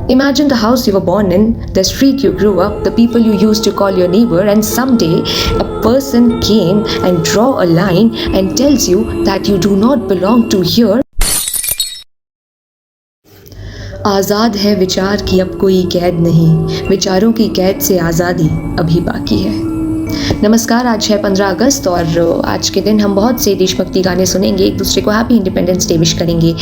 Imagine the house you were born in, the street you grew up, the people you used to call your neighbor, and someday a person came and draw a line and tells you that you do not belong to here. आज़ाद है विचार की अब कोई कैद नहीं, विचारों की कैद से आज़ादी अभी बाकी है। नमस्कार, आज है 15 अगस्त और आज के दिन हम बहुत से देशभक्ति गाने सुनेंगे, एक दूसरे को हैप्पी इंडिपेंडेंस डे विश करेंगे,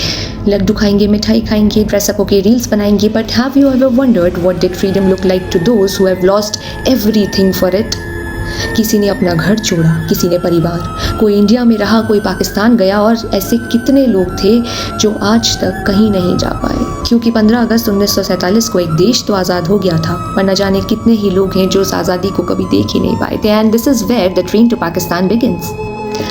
लड्डू खाएंगे, मिठाई खाएंगे, ड्रेसअप होके रील्स बनाएंगे। But have you ever wondered what did freedom look like to those who have lost everything for it? किसी ने अपना घर छोड़ा, किसी ने परिवार, कोई इंडिया में रहा, कोई पाकिस्तान गया, और ऐसे कितने लोग थे जो आज तक कहीं नहीं जा पाए, क्योंकि 15 अगस्त 1947 को एक देश तो आज़ाद हो गया था, पर न जाने कितने ही लोग हैं जो उस आज़ादी को कभी देख ही नहीं पाए थे। And this is where the train to Pakistan begins.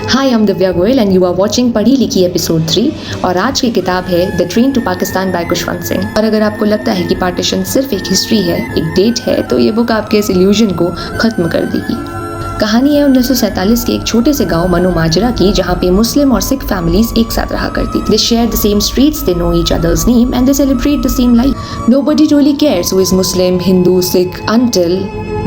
Hi, I am Divya Goyal and you are watching Padhi Likhi episode 3 और आज की किताब है the train to Pakistan by Khushwant Singh. और अगर आपको लगता है कि पार्टीशन सिर्फ एक हिस्ट्री है, एक डेट है, तो ये बुक आपके इस इल्यूजन को खत्म कर देगी। कहानी है 1947 के एक छोटे से गांव मनु माजरा की, जहां पे मुस्लिम और सिख फैमिलीज एक साथ रहा करती। They share the same streets, they know each other's name and they celebrate the same life. Nobody really cares who is Muslim, Hindu, Sikh until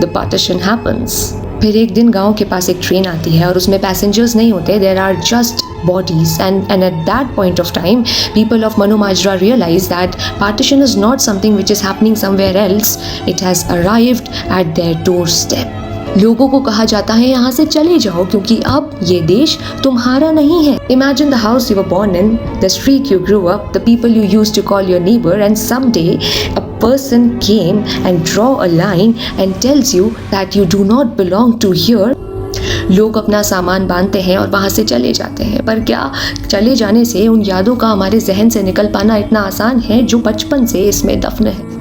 the partition happens। फिर एक दिन गांव के पास एक ट्रेन आती है और उसमें पैसेंजर्स नहीं होते, there are just bodies and at that point of time people of Manu Majra realized that partition is not something which is happening somewhere else, it has arrived at their doorstep। लोगों को कहा जाता है यहाँ से चले जाओ क्योंकि अब ये देश तुम्हारा नहीं है। Imagine the house you were born in, the street you grew up, the people you used to call your neighbor, and someday a person came and draw a line and tells you that you do not belong to here। लोग अपना सामान बांधते हैं और वहाँ से चले जाते हैं, पर क्या चले जाने से उन यादों का हमारे जहन से निकल पाना इतना आसान है जो बचपन से इसमें दफन है?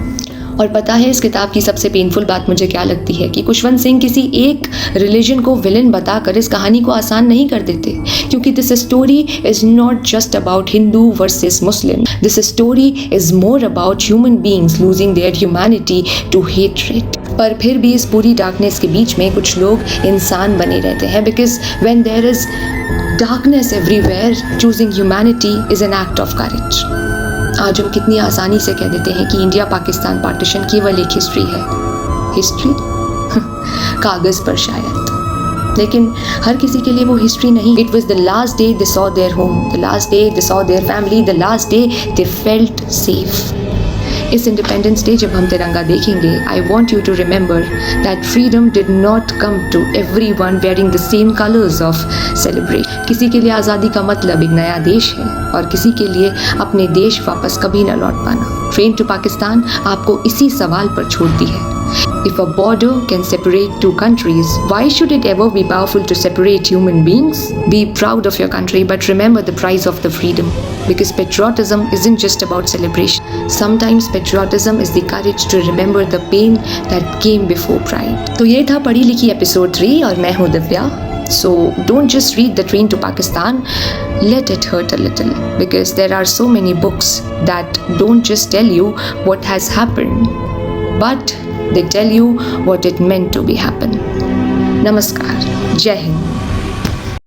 और पता है इस किताब की सबसे पेनफुल बात मुझे क्या लगती है कि खुशवंत सिंह किसी एक रिलीजन को विलन बताकर इस कहानी को आसान नहीं कर देते, क्योंकि this story is not just about Hindu versus Muslim, this story is more about human beings losing their humanity to hatred. पर फिर भी इस पूरी डार्कनेस के बीच में कुछ लोग इंसान बने रहते हैं, because when there is darkness everywhere, choosing humanity is an act of courage. आज हम कितनी आसानी से कह देते हैं कि इंडिया पाकिस्तान पार्टीशन केवल एक हिस्ट्री है। हिस्ट्री कागज पर शायद, लेकिन हर किसी के लिए वो हिस्ट्री नहीं। It was the last day they saw their home, the last day they saw their family, the last day they felt safe. इस इंडिपेंडेंस डे जब हम तिरंगा देखेंगे, I want you to remember that freedom did not come to everyone wearing the same colours of celebration. किसी के लिए आज़ादी का मतलब एक नया देश है और किसी के लिए अपने देश वापस कभी न लौट पाना। ट्रेन टू पाकिस्तान आपको इसी सवाल पर छोड़ती है। If a border can separate two countries, why should it ever be powerful to separate human beings? Be proud of your country, but remember the price of the freedom. Because patriotism isn't just about celebration. Sometimes patriotism is the courage to remember the pain that came before pride. तो ये था पढ़ी Likhi episode 3 और मैं हूँ Divya. So don't just read The Train to Pakistan, let it hurt a little, because there are so many books that don't just tell you what has happened, but they tell you what it meant to be happen. Namaskar. Jai Hind.